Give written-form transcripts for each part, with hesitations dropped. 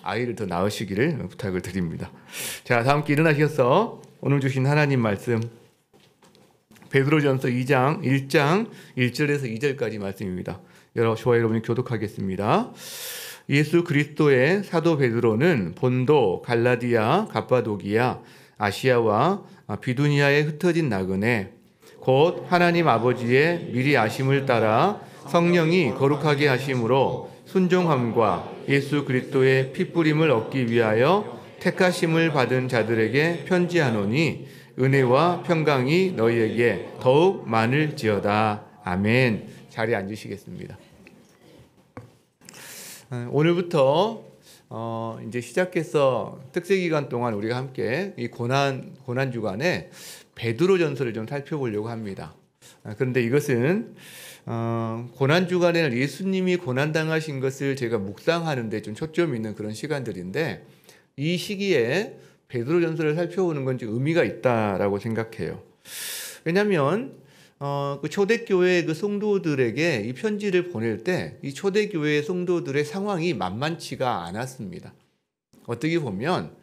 아이를 더 낳으시기를 부탁을 드립니다. 자, 다 함께 일어나셔서 오늘 주신 하나님 말씀 베드로전서 2장 1장 1절에서 2절까지 말씀입니다. 저와 여러분이 교독하겠습니다. 예수 그리스도의 사도 베드로는 본도, 갈라디아, 갑바도기아, 아시아와 비두니아에 흩어진 나그네 곧 하나님 아버지의 미리 아심을 따라 성령이 거룩하게 하심으로 순종함과 예수 그리스도의 피뿌림을 얻기 위하여 택하심을 받은 자들에게 편지하노니 은혜와 평강이 너희에게 더욱 많을지어다. 아멘. 자리에 앉으시겠습니다. 오늘부터 이제 시작해서 특세 기간 동안 우리가 함께 이 고난 주간에 베드로전서를 좀 살펴보려고 합니다. 그런데 이것은 고난 주간에는 예수님이 고난 당하신 것을 제가 묵상하는데 좀 초점이 있는 그런 시간들인데 이 시기에 베드로전서를 살펴보는 건 좀 의미가 있다라고 생각해요. 왜냐하면 그 초대교회 그 성도들에게 이 편지를 보낼 때 이 초대교회 성도들의 상황이 만만치가 않았습니다. 어떻게 보면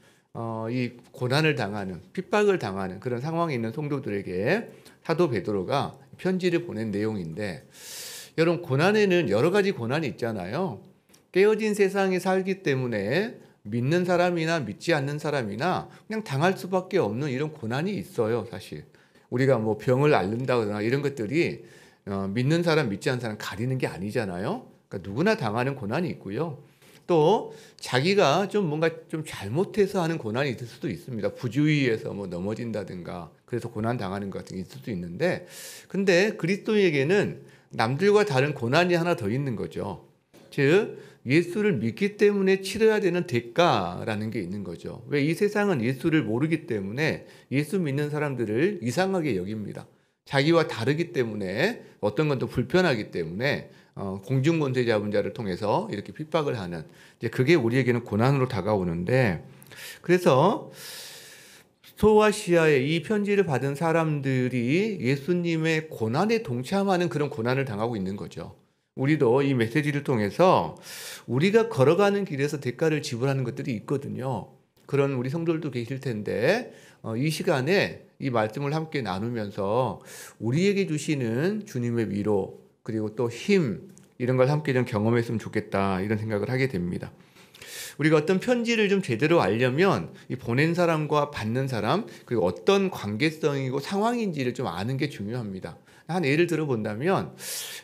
이 고난을 당하는 핍박을 당하는 그런 상황에 있는 성도들에게 사도 베드로가 편지를 보낸 내용인데, 여러분 고난에는 여러 가지 고난이 있잖아요. 깨어진 세상에 살기 때문에 믿는 사람이나 믿지 않는 사람이나 그냥 당할 수밖에 없는 이런 고난이 있어요. 사실 우리가 뭐 병을 앓는다거나 이런 것들이 믿는 사람 믿지 않는 사람 가리는 게 아니잖아요. 그러니까 누구나 당하는 고난이 있고요. 또 자기가 좀 뭔가 좀 잘못해서 하는 고난이 있을 수도 있습니다. 부주의해서 뭐 넘어진다든가 그래서 고난 당하는 것 같은 게 있을 수도 있는데, 근데 그리스도에게는 남들과 다른 고난이 하나 더 있는 거죠. 즉 예수를 믿기 때문에 치러야 되는 대가라는 게 있는 거죠. 왜? 이 세상은 예수를 모르기 때문에 예수 믿는 사람들을 이상하게 여깁니다. 자기와 다르기 때문에 어떤 건 또 불편하기 때문에 공중권세 잡은 자를 통해서 이렇게 핍박을 하는, 이제 그게 우리에게는 고난으로 다가오는데, 그래서 소아시아에 이 편지를 받은 사람들이 예수님의 고난에 동참하는 그런 고난을 당하고 있는 거죠. 우리도 이 메시지를 통해서 우리가 걸어가는 길에서 대가를 지불하는 것들이 있거든요. 그런 우리 성도들도 계실 텐데 이 시간에 이 말씀을 함께 나누면서 우리에게 주시는 주님의 위로 그리고 또 힘, 이런 걸 함께 좀 경험했으면 좋겠다, 이런 생각을 하게 됩니다. 우리가 어떤 편지를 좀 제대로 알려면 이 보낸 사람과 받는 사람 그리고 어떤 관계성이고 상황인지를 좀 아는 게 중요합니다. 한 예를 들어본다면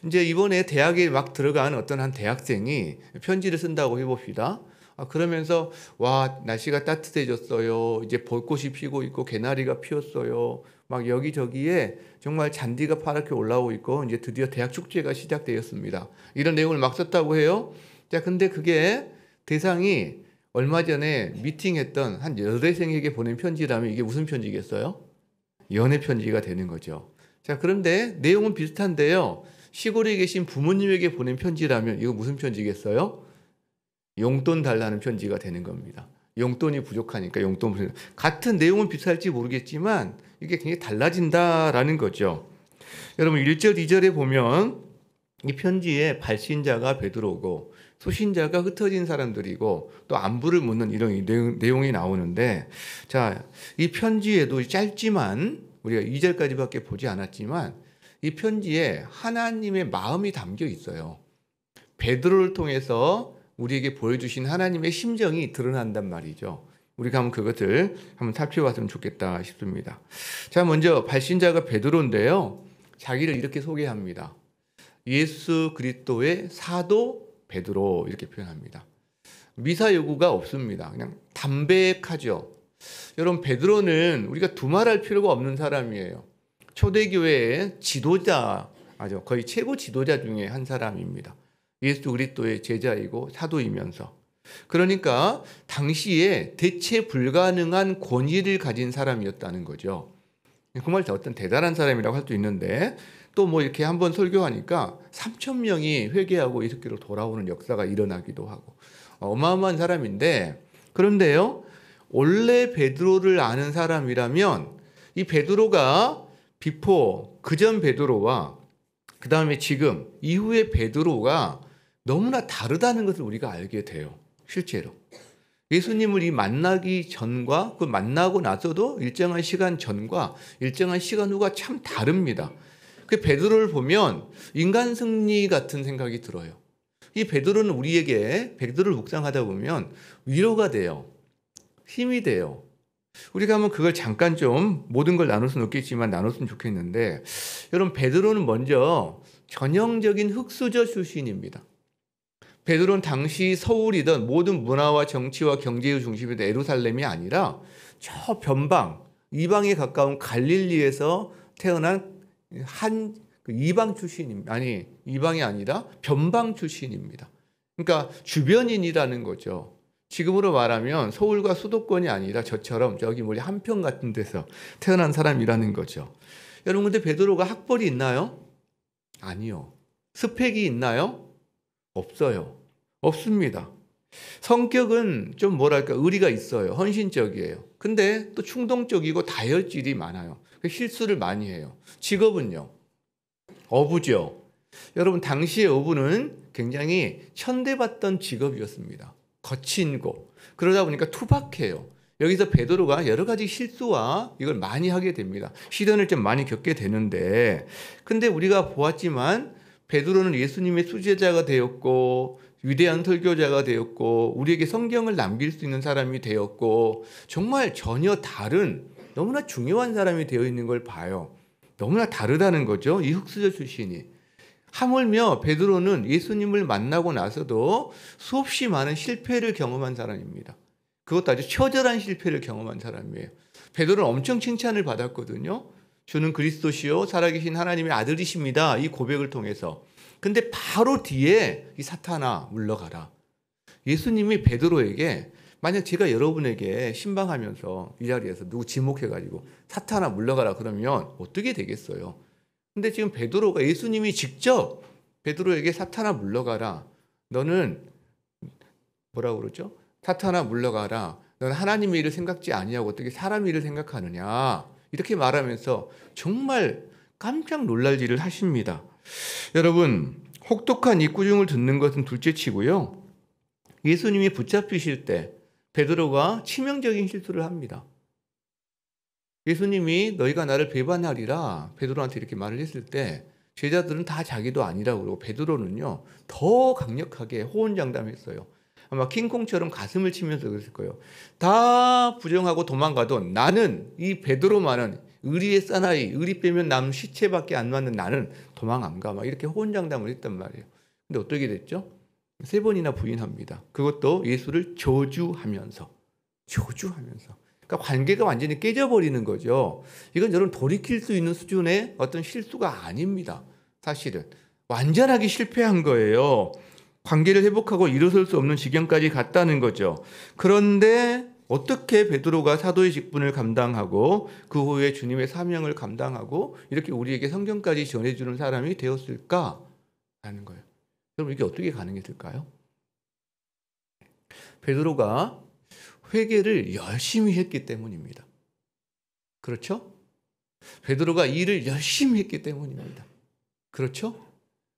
이제 이번에 대학에 막 들어간 어떤 한 대학생이 편지를 쓴다고 해봅시다. 그러면서 와, 날씨가 따뜻해졌어요. 이제 벚꽃이 피고 있고 개나리가 피었어요. 막 여기저기에 정말 잔디가 파랗게 올라오고 있고 이제 드디어 대학 축제가 시작되었습니다. 이런 내용을 막 썼다고 해요. 자, 근데 그게 대상이 얼마 전에 미팅했던 한 여대생에게 보낸 편지라면 이게 무슨 편지겠어요? 연애 편지가 되는 거죠. 자, 그런데 내용은 비슷한데요. 시골에 계신 부모님에게 보낸 편지라면 이거 무슨 편지겠어요? 용돈 달라는 편지가 되는 겁니다. 용돈이 부족하니까 용돈. 같은 내용은 비슷할지 모르겠지만 이게 굉장히 달라진다라는 거죠. 여러분 1절 2절에 보면 이 편지의 발신자가 베드로고 수신자가 흩어진 사람들이고 또 안부를 묻는 이런 내용이 나오는데, 자, 이 편지에도 짧지만 우리가 2절까지밖에 보지 않았지만 이 편지에 하나님의 마음이 담겨 있어요. 베드로를 통해서 우리에게 보여주신 하나님의 심정이 드러난단 말이죠. 우리가 한번 그것을 한번 살펴봤으면 좋겠다 싶습니다. 자, 먼저 발신자가 베드로인데요. 자기를 이렇게 소개합니다. 예수 그리스도의 사도 베드로, 이렇게 표현합니다. 미사 요구가 없습니다. 그냥 담백하죠. 여러분 베드로는 우리가 두말할 필요가 없는 사람이에요. 초대교회의 지도자, 거의 최고 지도자 중에 한 사람입니다. 예수 그리스도의 제자이고 사도이면서, 그러니까 당시에 대체 불가능한 권위를 가진 사람이었다는 거죠. 정말 어떤 대단한 사람이라고 할 수 있는데, 또 뭐 이렇게 한번 설교하니까 3,000명이 회개하고 예수께로 돌아오는 역사가 일어나기도 하고 어마어마한 사람인데, 그런데요, 원래 베드로를 아는 사람이라면 이 베드로가 비포, 그전 베드로와 그 다음에 지금 이후의 베드로가 너무나 다르다는 것을 우리가 알게 돼요. 실제로 예수님을 이 만나기 전과 그 만나고 나서도 일정한 시간 전과 일정한 시간 후가 참 다릅니다. 그 베드로를 보면 인간 승리 같은 생각이 들어요. 이 베드로는 우리에게 베드로를 묵상하다 보면 위로가 돼요. 힘이 돼요. 우리가 한번 그걸 잠깐 좀 모든 걸 나눌 수는 없겠지만 나눴으면 좋겠는데, 여러분 베드로는 먼저 전형적인 흙수저 출신입니다. 베드로는 당시 서울이던 모든 문화와 정치와 경제의 중심이던 예루살렘이 아니라 저 변방, 이방에 가까운 갈릴리에서 태어난 한 이방 출신입니다. 아니, 이방이 아니라 변방 출신입니다. 그러니까 주변인이라는 거죠. 지금으로 말하면 서울과 수도권이 아니라 저처럼 저기 뭐지 한평 같은 데서 태어난 사람이라는 거죠. 여러분, 근데 베드로가 학벌이 있나요? 아니요. 스펙이 있나요? 없어요. 없습니다. 성격은 좀 뭐랄까 의리가 있어요. 헌신적이에요. 근데 또 충동적이고 다혈질이 많아요. 실수를 많이 해요. 직업은요? 어부죠. 여러분, 당시의 어부는 굉장히 천대받던 직업이었습니다. 거친고 그러다 보니까 투박해요. 여기서 베드로가 여러 가지 실수와 이걸 많이 하게 됩니다. 시련을 좀 많이 겪게 되는데, 근데 우리가 보았지만 베드로는 예수님의 수제자가 되었고 위대한 설교자가 되었고 우리에게 성경을 남길 수 있는 사람이 되었고 정말 전혀 다른 너무나 중요한 사람이 되어 있는 걸 봐요. 너무나 다르다는 거죠. 이 흙수저 출신이. 하물며 베드로는 예수님을 만나고 나서도 수없이 많은 실패를 경험한 사람입니다. 그것도 아주 처절한 실패를 경험한 사람이에요. 베드로는 엄청 칭찬을 받았거든요. 주는 그리스도시요 살아계신 하나님의 아들이십니다. 이 고백을 통해서. 근데 바로 뒤에 이 사탄아 물러가라. 예수님이 베드로에게, 만약 제가 여러분에게 신방하면서 이 자리에서 누구 지목해가지고 사탄아 물러가라 그러면 어떻게 되겠어요? 근데 지금 베드로가, 예수님이 직접 베드로에게 사탄아 물러가라. 너는 뭐라고 그러죠? 사탄아 물러가라. 너는 하나님의 일을 생각지 아니하고 어떻게 사람 일을 생각하느냐. 이렇게 말하면서 정말 깜짝 놀랄 일을 하십니다. 여러분, 혹독한 입구중을 듣는 것은 둘째치고요. 예수님이 붙잡히실 때 베드로가 치명적인 실수를 합니다. 예수님이 너희가 나를 배반하리라 베드로한테 이렇게 말을 했을 때 제자들은 다 자기도 아니라고 그러고 베드로는요 더 강력하게 호언장담했어요. 아마 킹콩처럼 가슴을 치면서 그랬을 거예요. 다 부정하고 도망가도 나는, 이 베드로만은 의리의 사나이, 의리 빼면 남은 시체밖에 안 맞는 나는 도망 안 가. 막 이렇게 호언장담을 했단 말이에요. 근데 어떻게 됐죠? 3번이나 부인합니다. 그것도 예수를 저주하면서. 그러니까 관계가 완전히 깨져버리는 거죠. 이건 여러분 돌이킬 수 있는 수준의 어떤 실수가 아닙니다. 사실은 완전하게 실패한 거예요. 관계를 회복하고 일어설 수 없는 지경까지 갔다는 거죠. 그런데 어떻게 베드로가 사도의 직분을 감당하고 그 후에 주님의 사명을 감당하고 이렇게 우리에게 성경까지 전해주는 사람이 되었을까 하는 거예요. 여러분, 이게 어떻게 가능했을까요? 베드로가 회개를 열심히 했기 때문입니다. 그렇죠? 베드로가 일을 열심히 했기 때문입니다. 그렇죠?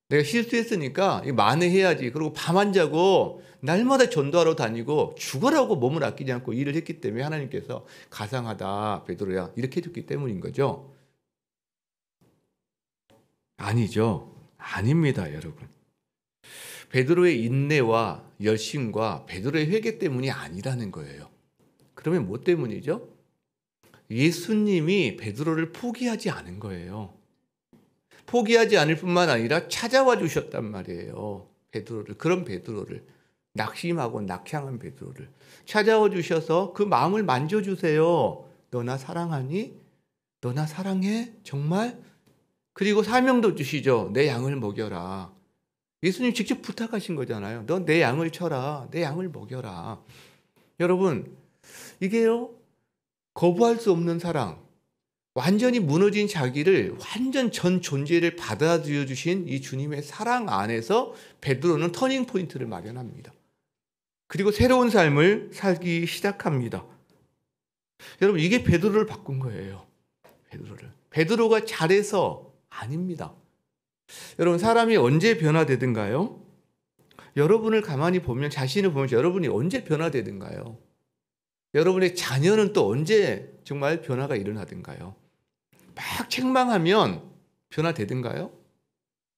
내가 실수했으니까 만회해야지. 그리고 밤 안 자고 날마다 전도하러 다니고 죽어라고 몸을 아끼지 않고 일을 했기 때문에 하나님께서 가상하다 베드로야 이렇게 해줬기 때문인 거죠. 아니죠. 아닙니다, 여러분. 베드로의 인내와 열심과 베드로의 회개 때문이 아니라는 거예요. 그러면 뭐 때문이죠? 예수님이 베드로를 포기하지 않은 거예요. 포기하지 않을 뿐만 아니라 찾아와 주셨단 말이에요. 베드로를, 그런 베드로를, 낙심하고 낙향한 베드로를 찾아와 주셔서 그 마음을 만져주세요. 너 나 사랑하니? 너 나 사랑해? 정말? 그리고 사명도 주시죠. 내 양을 먹여라. 예수님 직접 부탁하신 거잖아요. 너 내 양을 쳐라. 내 양을 먹여라. 여러분, 이게요, 거부할 수 없는 사랑, 완전히 무너진 자기를 완전 전 존재를 받아들여 주신 이 주님의 사랑 안에서 베드로는 터닝 포인트를 마련합니다. 그리고 새로운 삶을 살기 시작합니다. 여러분, 이게 베드로를 바꾼 거예요. 베드로가 잘해서 아닙니다. 여러분, 사람이 언제 변화되든가요? 여러분을 가만히 보면, 자신을 보면 여러분이 언제 변화되든가요? 여러분의 자녀는 또 언제 정말 변화가 일어나든가요? 막 책망하면 변화되든가요?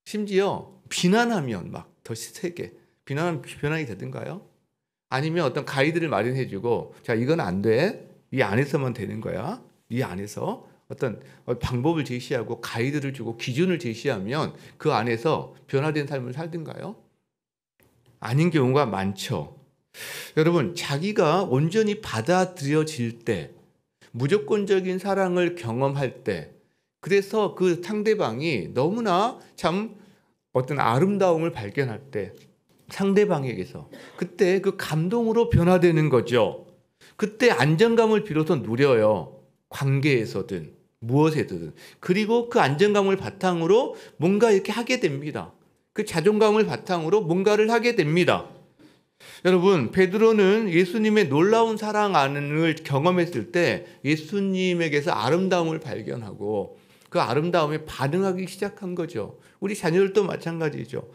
심지어 비난하면 막 더 세게 변화가 되든가요? 아니면 어떤 가이드를 마련해주고, 자, 이건 안 돼. 이 안에서만 되는 거야. 이 안에서 어떤 방법을 제시하고 가이드를 주고 기준을 제시하면 그 안에서 변화된 삶을 살든가요? 아닌 경우가 많죠. 여러분, 자기가 온전히 받아들여질 때, 무조건적인 사랑을 경험할 때, 그래서 그 상대방이 너무나 참 어떤 아름다움을 발견할 때, 상대방에게서 그때 그 감동으로 변화되는 거죠. 그때 안정감을 비로소 누려요. 관계에서든 무엇에서든. 그리고 그 안정감을 바탕으로 뭔가 이렇게 하게 됩니다. 그 자존감을 바탕으로 뭔가를 하게 됩니다. 여러분, 베드로는 예수님의 놀라운 사랑을 경험했을 때 예수님에게서 아름다움을 발견하고 그 아름다움에 반응하기 시작한 거죠. 우리 자녀들도 마찬가지죠.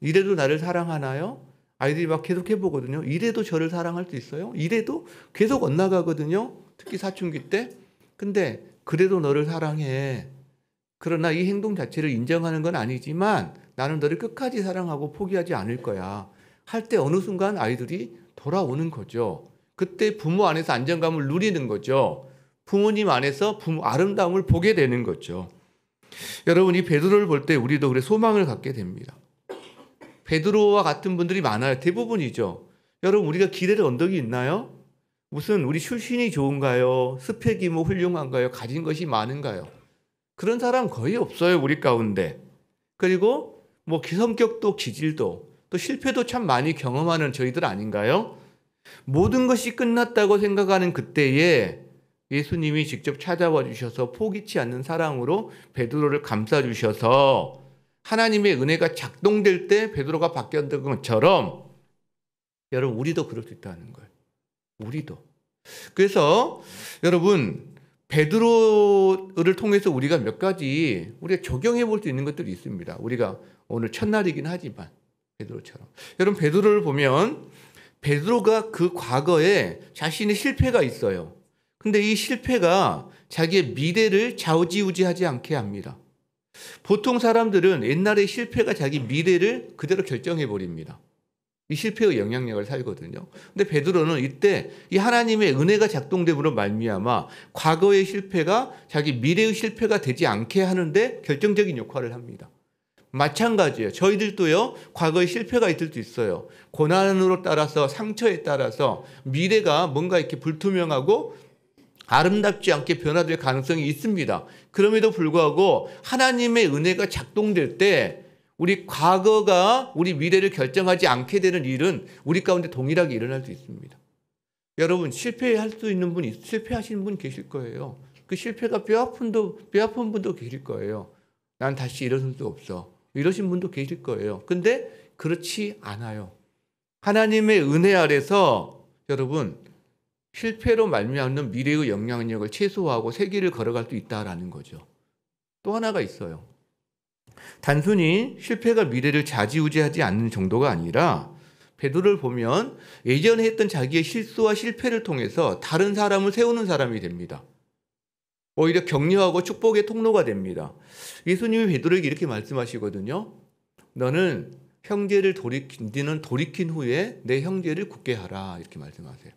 이래도 나를 사랑하나요? 아이들이 막 계속 해보거든요. 이래도 저를 사랑할 수 있어요? 이래도 계속 엇나가거든요. 특히 사춘기 때. 근데 그래도 너를 사랑해. 그러나 이 행동 자체를 인정하는 건 아니지만 나는 너를 끝까지 사랑하고 포기하지 않을 거야. 할 때 어느 순간 아이들이 돌아오는 거죠. 그때 부모 안에서 안정감을 누리는 거죠. 부모님 안에서 아름다움을 보게 되는 거죠. 여러분, 이 베드로를 볼 때 우리도 그래 소망을 갖게 됩니다. 베드로와 같은 분들이 많아요. 대부분이죠. 여러분, 우리가 기대를 언덕이 있나요? 무슨 우리 출신이 좋은가요? 스펙이 뭐 훌륭한가요? 가진 것이 많은가요? 그런 사람 거의 없어요, 우리 가운데. 그리고 뭐 성격도 기질도 또 실패도 참 많이 경험하는 저희들 아닌가요? 모든 것이 끝났다고 생각하는 그때에 예수님이 직접 찾아와 주셔서 포기치 않는 사랑으로 베드로를 감싸 주셔서 하나님의 은혜가 작동될 때 베드로가 바뀌었던 것처럼 여러분, 우리도 그럴 수 있다는 거예요. 우리도. 그래서 여러분, 베드로를 통해서 우리가 몇 가지 우리가 적용해 볼 수 있는 것들이 있습니다. 우리가 오늘 첫날이긴 하지만 베드로처럼. 여러분, 베드로를 보면 베드로가 그 과거에 자신의 실패가 있어요. 근데 이 실패가 자기의 미래를 좌우지우지하지 않게 합니다. 보통 사람들은 옛날의 실패가 자기 미래를 그대로 결정해 버립니다. 이 실패의 영향력을 살거든요. 근데 베드로는 이때 이 하나님의 은혜가 작동됨으로 말미암아 과거의 실패가 자기 미래의 실패가 되지 않게 하는데 결정적인 역할을 합니다. 마찬가지예요. 저희들도요, 과거에 실패가 있을 수 있어요. 고난으로 따라서, 상처에 따라서 미래가 뭔가 이렇게 불투명하고 아름답지 않게 변화될 가능성이 있습니다. 그럼에도 불구하고 하나님의 은혜가 작동될 때 우리 과거가 우리 미래를 결정하지 않게 되는 일은 우리 가운데 동일하게 일어날 수 있습니다. 여러분, 실패할 수 있는 분이, 실패하시는 분 계실 거예요. 그 실패가 뼈아픈 분도 계실 거예요. 난 다시 일어설 수 없어. 이러신 분도 계실 거예요. 근데 그렇지 않아요. 하나님의 은혜 아래서 여러분, 실패로 말미암는 미래의 영향력을 최소화하고 새 길을 걸어갈 수 있다라는 거죠. 또 하나가 있어요. 단순히 실패가 미래를 좌지우지하지 않는 정도가 아니라 베드로를 보면 예전에 했던 자기의 실수와 실패를 통해서 다른 사람을 세우는 사람이 됩니다. 오히려 격려하고 축복의 통로가 됩니다. 예수님이 베드로에게 이렇게 말씀하시거든요. 너는 너는 돌이킨 후에 내 형제를 굳게 하라. 이렇게 말씀하세요.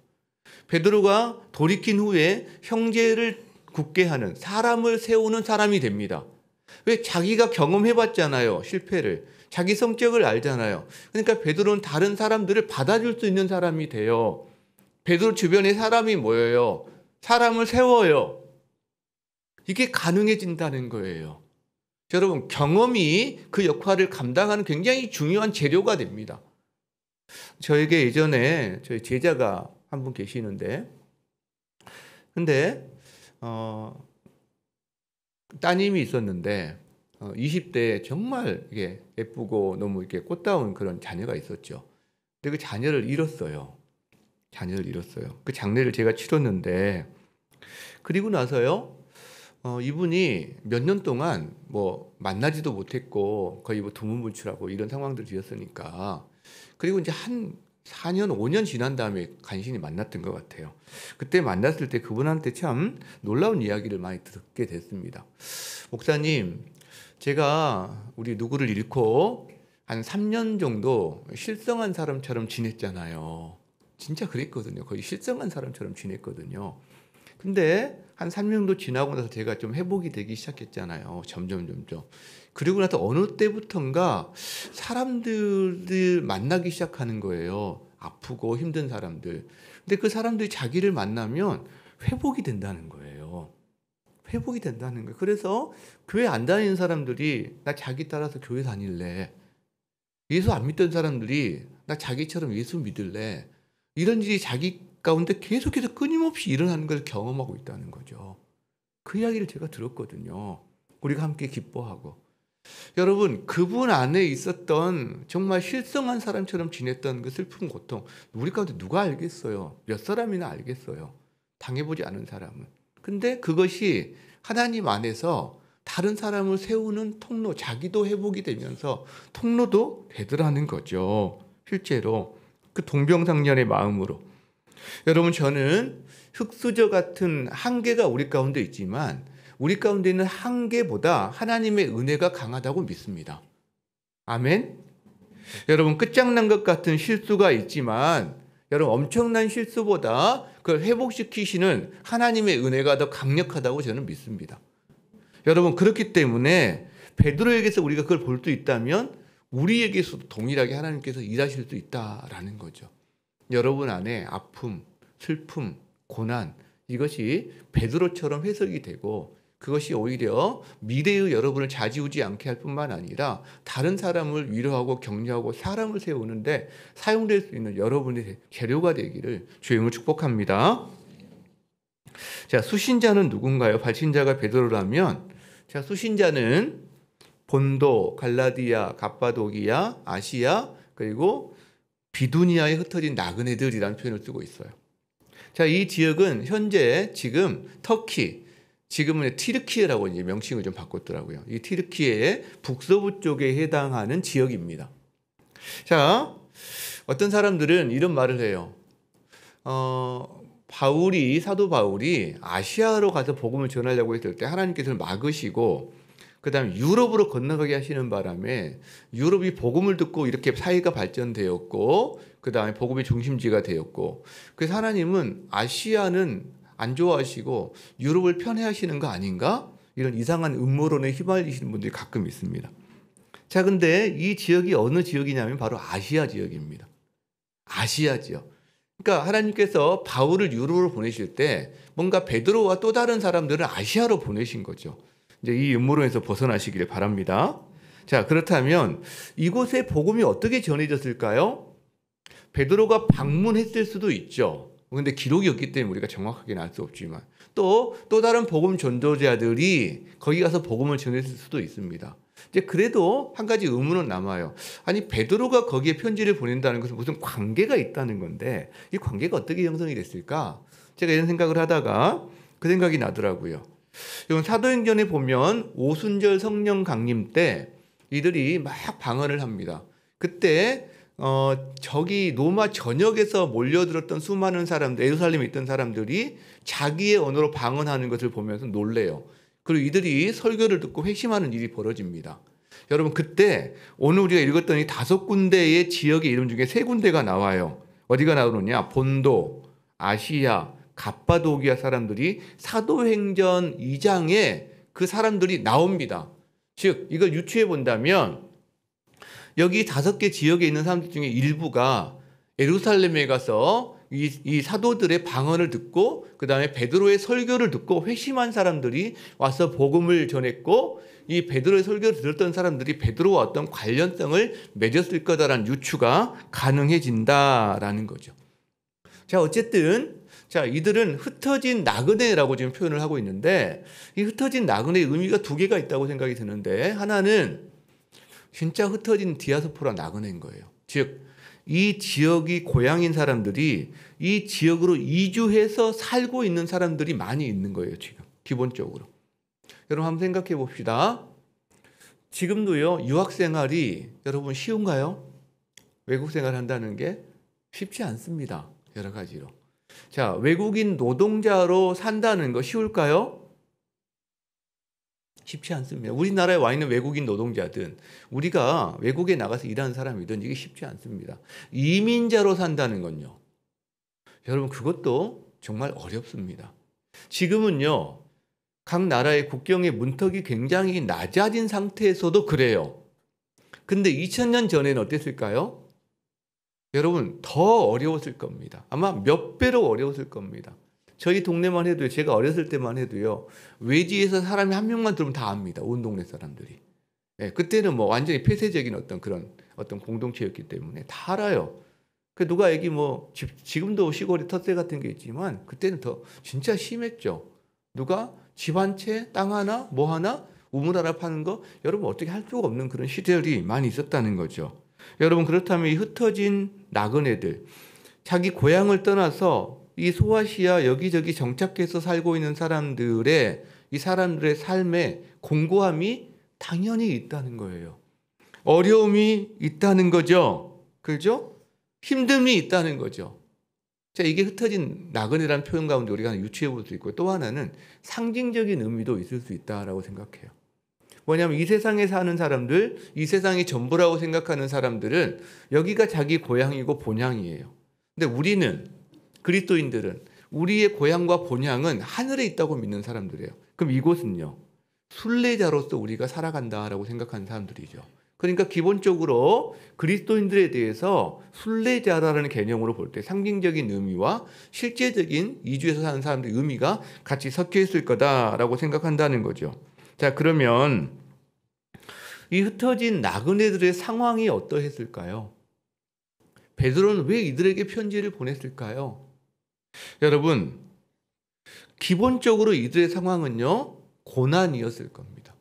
베드로가 돌이킨 후에 형제를 굳게 하는, 사람을 세우는 사람이 됩니다. 왜? 자기가 경험해봤잖아요. 실패를. 자기 성격을 알잖아요. 그러니까 베드로는 다른 사람들을 받아줄 수 있는 사람이 돼요. 베드로 주변에 사람이 모여요. 사람을 세워요. 이게 가능해진다는 거예요. 여러분, 경험이 그 역할을 감당하는 굉장히 중요한 재료가 됩니다. 저에게 예전에 저희 제자가 한 분 계시는데, 근데 따님이 있었는데 20대에 정말 이게 예쁘고 너무 이렇게 꽃다운 그런 자녀가 있었죠. 근데 그 자녀를 잃었어요. 그 장례를 제가 치렀는데, 그리고 나서요, 이분이 몇 년 동안 뭐 만나지도 못했고 거의 뭐 두문불출하고 이런 상황들이었으니까 그리고 이제 한 4년, 5년 지난 다음에 간신히 만났던 것 같아요. 그때 만났을 때 그분한테 참 놀라운 이야기를 많이 듣게 됐습니다. 목사님, 제가 우리 누구를 잃고 한 3년 정도 실성한 사람처럼 지냈잖아요. 진짜 그랬거든요. 거의 실성한 사람처럼 지냈거든요. 근데 한 3년 정도 지나고 나서 제가 좀 회복이 되기 시작했잖아요. 점점. 그리고 나서 어느 때부턴가 사람들을 만나기 시작하는 거예요. 아프고 힘든 사람들. 근데 그 사람들이 자기를 만나면 회복이 된다는 거예요. 회복이 된다는 거예요. 그래서 교회 안 다니는 사람들이 나 자기 따라서 교회 다닐래. 예수 안 믿던 사람들이 나 자기처럼 예수 믿을래. 이런 일이 자기 가운데 계속해서 끊임없이 일어나는 걸 경험하고 있다는 거죠. 그 이야기를 제가 들었거든요. 우리가 함께 기뻐하고. 여러분, 그분 안에 있었던 정말 실성한 사람처럼 지냈던 그 슬픈 고통, 우리 가운데 누가 알겠어요? 몇 사람이나 알겠어요? 당해보지 않은 사람은. 근데 그것이 하나님 안에서 다른 사람을 세우는 통로, 자기도 회복이 되면서 통로도 되더라는 거죠. 실제로 그 동병상련의 마음으로. 여러분, 저는 흙수저 같은 한계가 우리 가운데 있지만 우리 가운데 있는 한계보다 하나님의 은혜가 강하다고 믿습니다. 아멘. 여러분, 끝장난 것 같은 실수가 있지만 여러분, 엄청난 실수보다 그걸 회복시키시는 하나님의 은혜가 더 강력하다고 저는 믿습니다. 여러분, 그렇기 때문에 베드로에게서 우리가 그걸 볼 수 있다면 우리에게서도 동일하게 하나님께서 일하실 수 있다라는 거죠. 여러분 안에 아픔, 슬픔, 고난, 이것이 베드로처럼 해석이 되고 그것이 오히려 미래의 여러분을 좌지우지 않게 할 뿐만 아니라 다른 사람을 위로하고 격려하고 사람을 세우는데 사용될 수 있는 여러분의 재료가 되기를 주님을 축복합니다. 자, 수신자는 누군가요? 발신자가 베드로라면, 자, 수신자는 본도, 갈라디아, 갑바도기아, 아시아, 그리고 비두니아에 흩어진 나그네들이라는 표현을 쓰고 있어요. 자, 이 지역은 현재 지금 터키, 지금은 튀르키예라고 이제 명칭을 좀 바꿨더라고요. 이 튀르키예의 북서부 쪽에 해당하는 지역입니다. 자, 어떤 사람들은 이런 말을 해요. 사도 바울이 아시아로 가서 복음을 전하려고 했을 때 하나님께서 막으시고 그 다음에 유럽으로 건너가게 하시는 바람에 유럽이 복음을 듣고 이렇게 사회가 발전되었고 그 다음에 복음의 중심지가 되었고 그래서 하나님은 아시아는 안 좋아하시고 유럽을 편애하시는 거 아닌가? 이런 이상한 음모론에 휘말리시는 분들이 가끔 있습니다. 자, 근데 이 지역이 어느 지역이냐면 바로 아시아 지역입니다. 아시아 지역. 그러니까 하나님께서 바울을 유럽으로 보내실 때 뭔가 베드로와 또 다른 사람들은 아시아로 보내신 거죠. 이제 이 음모론에서 벗어나시기를 바랍니다. 자, 그렇다면 이곳에 복음이 어떻게 전해졌을까요? 베드로가 방문했을 수도 있죠. 그런데 기록이 없기 때문에 우리가 정확하게는 알 수 없지만 또 다른 복음 전도자들이 거기 가서 복음을 전했을 수도 있습니다. 이제 그래도 한 가지 의문은 남아요. 아니, 베드로가 거기에 편지를 보낸다는 것은 무슨 관계가 있다는 건데 이 관계가 어떻게 형성이 됐을까? 제가 이런 생각을 하다가 그 생각이 나더라고요. 이건 사도행전에 보면 오순절 성령 강림 때 이들이 막 방언을 합니다. 그때 저기 로마 전역에서 몰려들었던 수많은 사람들, 예루살렘에 있던 사람들이 자기의 언어로 방언하는 것을 보면서 놀래요. 그리고 이들이 설교를 듣고 회심하는 일이 벌어집니다. 여러분, 그때 오늘 우리가 읽었던 이 5군데의 지역의 이름 중에 3군데가 나와요. 어디가 나오느냐? 본도, 아시아, 갑바도기아 사람들이 사도행전 2장에 그 사람들이 나옵니다. 즉, 이걸 유추해 본다면 여기 5개 지역에 있는 사람들 중에 일부가 예루살렘에 가서 이 사도들의 방언을 듣고 그 다음에 베드로의 설교를 듣고 회심한 사람들이 와서 복음을 전했고 이 베드로의 설교를 들었던 사람들이 베드로와 어떤 관련성을 맺었을 거다라는 유추가 가능해진다라는 거죠. 자, 어쨌든 자, 이들은 흩어진 나그네라고 지금 표현을 하고 있는데 이 흩어진 나그네의 의미가 2개가 있다고 생각이 드는데 하나는 진짜 흩어진 디아스포라 나그네인 거예요. 즉 이 지역이 고향인 사람들이 이 지역으로 이주해서 살고 있는 사람들이 많이 있는 거예요. 지금 기본적으로. 여러분 한번 생각해 봅시다. 지금도요, 유학 생활이 여러분 쉬운가요? 외국 생활한다는 게 쉽지 않습니다. 여러 가지로. 자, 외국인 노동자로 산다는 거 쉬울까요? 쉽지 않습니다. 우리나라에 와 있는 외국인 노동자든 우리가 외국에 나가서 일하는 사람이든 이게 쉽지 않습니다. 이민자로 산다는 건요. 여러분 그것도 정말 어렵습니다. 지금은요. 각 나라의 국경의 문턱이 굉장히 낮아진 상태에서도 그래요. 근데 2000년 전에는 어땠을까요? 여러분 더 어려웠을 겁니다. 아마 몇 배로 어려웠을 겁니다. 저희 동네만 해도요. 제가 어렸을 때만 해도요. 외지에서 사람이 한 명만 들어오면 다 압니다. 온 동네 사람들이. 네, 그때는 뭐 완전히 폐쇄적인 어떤 공동체였기 때문에 다 알아요. 그 누가 얘기 지금도 시골에 텃세 같은 게 있지만 그때는 더 진짜 심했죠. 누가 집 한 채, 땅 하나, 뭐 하나, 우물 하나 파는 거 여러분 어떻게 할 수가 없는 그런 시절이 많이 있었다는 거죠. 여러분 그렇다면 이 흩어진 나그네들 자기 고향을 떠나서 이 소아시아 여기저기 정착해서 살고 있는 이 사람들의 삶에 공고함이 당연히 있다는 거예요. 어려움이 있다는 거죠. 그죠? 힘듦이 있다는 거죠. 자, 이게 흩어진 나그네라는 표현 가운데 우리가 유추해 볼 수 있고 또 하나는 상징적인 의미도 있을 수 있다라고 생각해요. 뭐냐면 이 세상에 사는 사람들, 이 세상이 전부라고 생각하는 사람들은 여기가 자기 고향이고 본향이에요. 근데 그리스도인들은 우리의 고향과 본향은 하늘에 있다고 믿는 사람들이에요. 그럼 이곳은요. 순례자로서 우리가 살아간다라고 생각하는 사람들이죠. 그러니까 기본적으로 그리스도인들에 대해서 순례자라는 개념으로 볼 때 상징적인 의미와 실제적인 이주에서 사는 사람들의 의미가 같이 섞여 있을 거다라고 생각한다는 거죠. 자, 그러면 이 흩어진 나그네들의 상황이 어떠했을까요? 베드로는 왜 이들에게 편지를 보냈을까요? 여러분, 기본적으로 이들의 상황은요, 고난이었을 겁니다.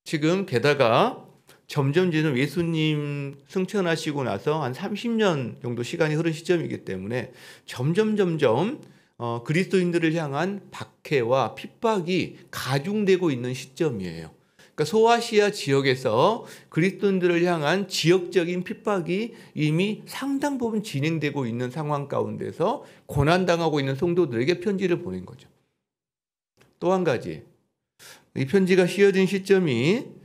지금 게다가 점점 예수님 승천하시고 나서 한 30년 정도 시간이 흐른 시점이기 때문에 점점 그리스도인들을 향한 박해와 핍박이 가중되고 있는 시점이에요. 그러니까 소아시아 지역에서 그리스도인들을 향한 지역적인 핍박이 이미 상당 부분 진행되고 있는 상황 가운데서 고난당하고 있는 성도들에게 편지를 보낸 거죠. 또 한 가지, 이 편지가 씌어진 시점이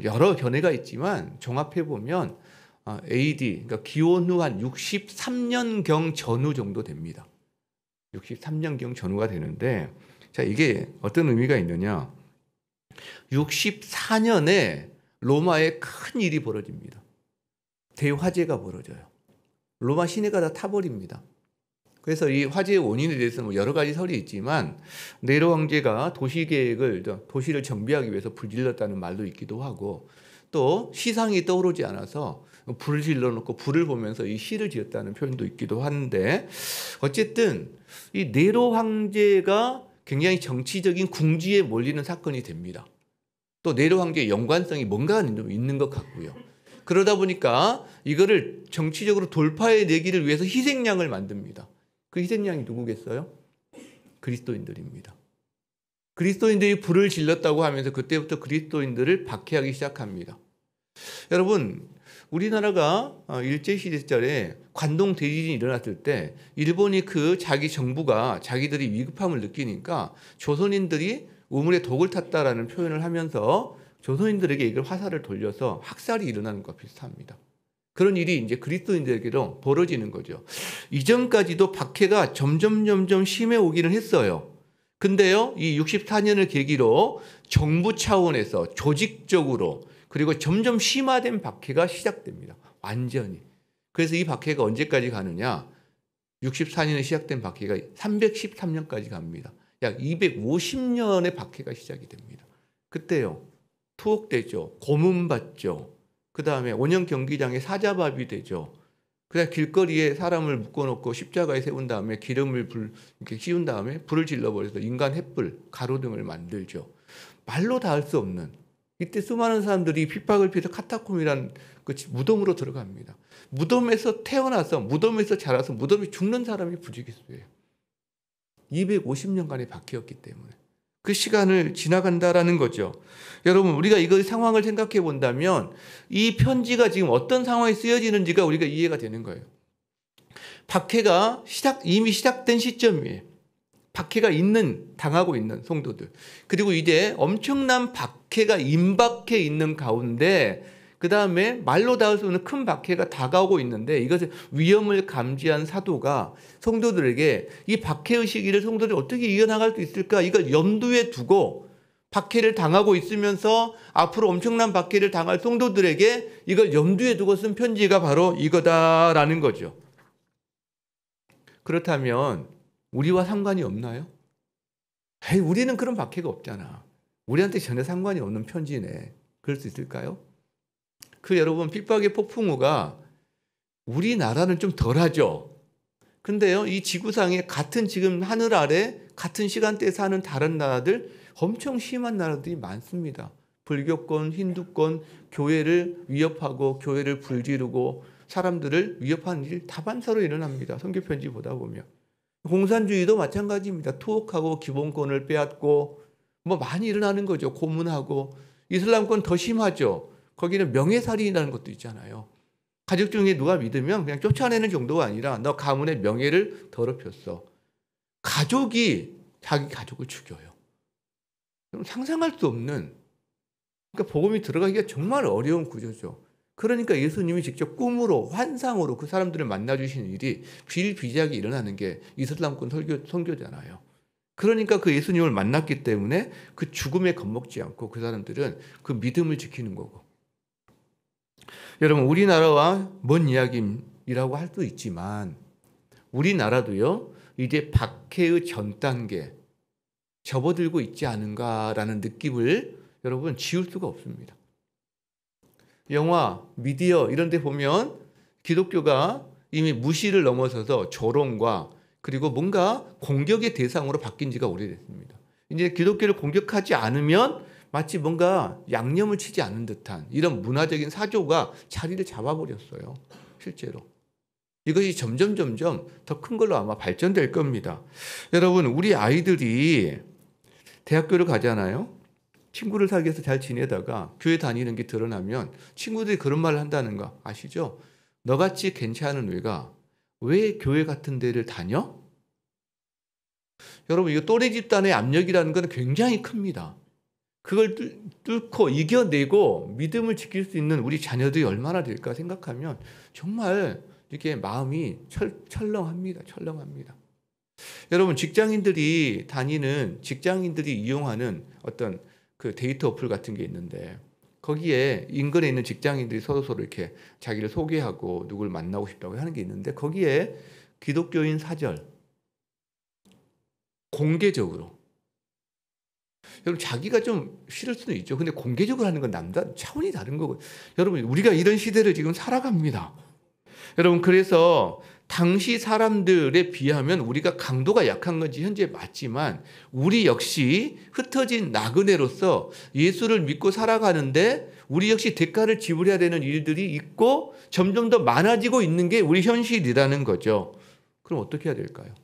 여러 견해가 있지만 종합해 보면 AD, 그러니까 기원 후 한 63년경 전후 정도 됩니다. 63년경 전후가 되는데, 자, 이게 어떤 의미가 있느냐? 64년에 로마에 큰 일이 벌어집니다. 대화재가 벌어져요. 로마 시내가 다 타버립니다. 그래서 이 화재의 원인에 대해서는 여러 가지 설이 있지만 네로 황제가 도시를 정비하기 위해서 불질렀다는 말도 있기도 하고 또 시상이 떠오르지 않아서 불을 질러놓고 불을 보면서 이 시를 지었다는 표현도 있기도 하는데 어쨌든 이 네로 황제가 굉장히 정치적인 궁지에 몰리는 사건이 됩니다. 또 네로 황제의 연관성이 뭔가 있는 것 같고요. 그러다 보니까 이거를 정치적으로 돌파해내기를 위해서 희생양을 만듭니다. 그 희생양이 누구겠어요? 그리스도인들입니다. 그리스도인들이 불을 질렀다고 하면서 그때부터 그리스도인들을 박해하기 시작합니다. 여러분, 우리나라가 일제시대 시절에 관동 대지진이 일어났을 때 일본이 자기 정부가 자기들이 위급함을 느끼니까 조선인들이 우물에 독을 탔다라는 표현을 하면서 조선인들에게 이걸 화살을 돌려서 학살이 일어나는 것과 비슷합니다. 그런 일이 이제 그리스도인들에게도 벌어지는 거죠. 이전까지도 박해가 점점 심해 오기는 했어요. 근데요, 이 64년을 계기로 정부 차원에서 조직적으로 그리고 점점 심화된 박해가 시작됩니다. 완전히. 그래서 이 박해가 언제까지 가느냐? 64년에 시작된 박해가 313년까지 갑니다. 약 250년의 박해가 시작이 됩니다. 그때요, 투옥되죠. 고문받죠. 그 다음에 원형 경기장에 사자밥이 되죠. 그다음 길거리에 사람을 묶어놓고 십자가에 세운 다음에 기름을 이렇게 씌운 다음에 불을 질러버려서 인간 횃불, 가로등을 만들죠. 말로 다 할 수 없는. 이때 수많은 사람들이 핍박을 피해서 카타콤이라는 그 무덤으로 들어갑니다. 무덤에서 태어나서 무덤에서 자라서 무덤에 죽는 사람이 부지기수예요. 250년간의 박해였기 때문에. 그 시간을 지나간다라는 거죠. 여러분, 우리가 이거 상황을 생각해 본다면 이 편지가 지금 어떤 상황에 쓰여지는지가 우리가 이해가 되는 거예요. 박해가 이미 시작된 시점이에요. 박해가 당하고 있는 성도들. 그리고 이제 엄청난 박해가 임박해 있는 가운데 그 다음에 말로 닿을 수 없는 큰 박해가 다가오고 있는데 이것을 위험을 감지한 사도가 성도들에게 이 박해의 시기를 성도들이 어떻게 이겨나갈 수 있을까? 이걸 염두에 두고 박해를 당하고 있으면서 앞으로 엄청난 박해를 당할 성도들에게 이걸 염두에 두고 쓴 편지가 바로 이거다라는 거죠. 그렇다면 우리와 상관이 없나요? 에이, 우리는 그런 박해가 없잖아. 우리한테 전혀 상관이 없는 편지네. 그럴 수 있을까요? 여러분, 핍박의 폭풍우가 우리나라는 좀 덜하죠. 근데요, 이 지구상에 같은 지금 하늘 아래 같은 시간대에 사는 다른 나라들 엄청 심한 나라들이 많습니다. 불교권, 힌두권, 교회를 위협하고 교회를 불지르고 사람들을 위협하는 일 다반사로 일어납니다. 선교편지 보다 보면. 공산주의도 마찬가지입니다. 투옥하고 기본권을 빼앗고 뭐 많이 일어나는 거죠. 고문하고. 이슬람권 더 심하죠. 거기는 명예살인이라는 것도 있잖아요. 가족 중에 누가 믿으면 그냥 쫓아내는 정도가 아니라 너 가문의 명예를 더럽혔어. 가족이 자기 가족을 죽여요. 상상할 수 없는, 그러니까 복음이 들어가기가 정말 어려운 구조죠. 그러니까 예수님이 직접 꿈으로 환상으로 그 사람들을 만나주시는 일이 비일비재하게 일어나는 게 이슬람권 선교잖아요. 그러니까 그 예수님을 만났기 때문에 그 죽음에 겁먹지 않고 그 사람들은 그 믿음을 지키는 거고. 여러분, 우리나라와 먼 이야기라고 할 수 있지만 우리나라도요 이제 박해의 전 단계 접어들고 있지 않은가라는 느낌을 여러분 지울 수가 없습니다. 영화, 미디어 이런 데 보면 기독교가 이미 무시를 넘어서서 조롱과 그리고 뭔가 공격의 대상으로 바뀐 지가 오래됐습니다. 이제 기독교를 공격하지 않으면 마치 뭔가 양념을 치지 않은 듯한 이런 문화적인 사조가 자리를 잡아버렸어요. 실제로. 이것이 점점 더 큰 걸로 아마 발전될 겁니다. 여러분, 우리 아이들이 대학교를 가잖아요. 친구를 사귀어서 잘 지내다가 교회 다니는 게 드러나면 친구들이 그런 말을 한다는 거 아시죠? 너같이 괜찮은 애가 왜 교회 같은 데를 다녀? 여러분, 이거 또래 집단의 압력이라는 건 굉장히 큽니다. 그걸 뚫고 이겨내고 믿음을 지킬 수 있는 우리 자녀들이 얼마나 될까 생각하면 정말 이렇게 마음이 철렁합니다. 여러분, 직장인들이 이용하는 어떤 그 데이트 어플 같은 게 있는데 거기에 인근에 있는 직장인들이 서로 이렇게 자기를 소개하고 누굴 만나고 싶다고 하는 게 있는데 거기에 기독교인 사절 공개적으로, 여러분, 자기가 좀 싫을 수는 있죠. 근데 공개적으로 하는 건 차원이 다른 거고. 여러분, 우리가 이런 시대를 지금 살아갑니다. 여러분, 그래서 당시 사람들에 비하면 우리가 강도가 약한 건지 현재 맞지만 우리 역시 흩어진 나그네로서 예수를 믿고 살아가는데 우리 역시 대가를 지불해야 되는 일들이 있고 점점 더 많아지고 있는 게 우리 현실이라는 거죠. 그럼 어떻게 해야 될까요?